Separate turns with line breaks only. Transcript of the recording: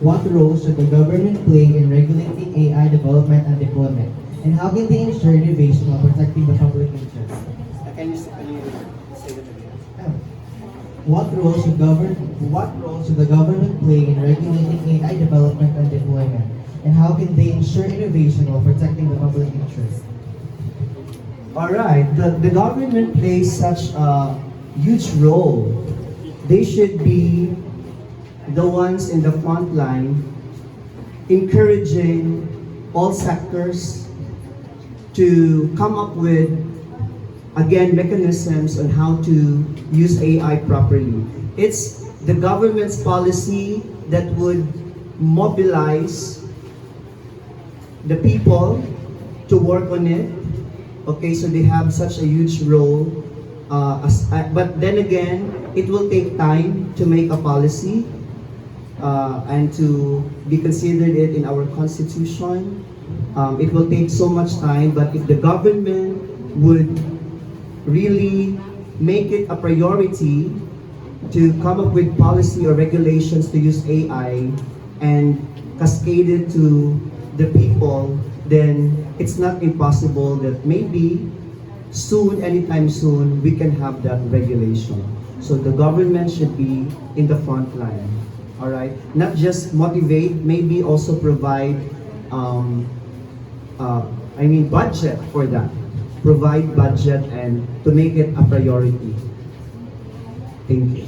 What role should the government play in regulating AI development and deployment? And how can they ensure innovation while protecting the public interest?
Can you say that again?
What role should the government play in regulating AI development and deployment? And how can they ensure innovation while protecting the public interest?
All right, the government plays such a huge role. They should be the ones in the front line encouraging all sectors to come up with, again, mechanisms on how to use AI properly. It's the government's policy that would mobilize the people to work on it. Okay, so they have such a huge role. But then again, it will take time to make a policy and to be considered it in our constitution. It will take so much time, but if the government would really make it a priority to come up with policy or regulations to use AI and cascade it to the people, then it's not impossible that maybe soon, anytime soon, we can have that regulation. So the government should be in the front line, all right? Not just motivate, maybe also provide, budget for that. Provide budget and to make it a priority. Thank you.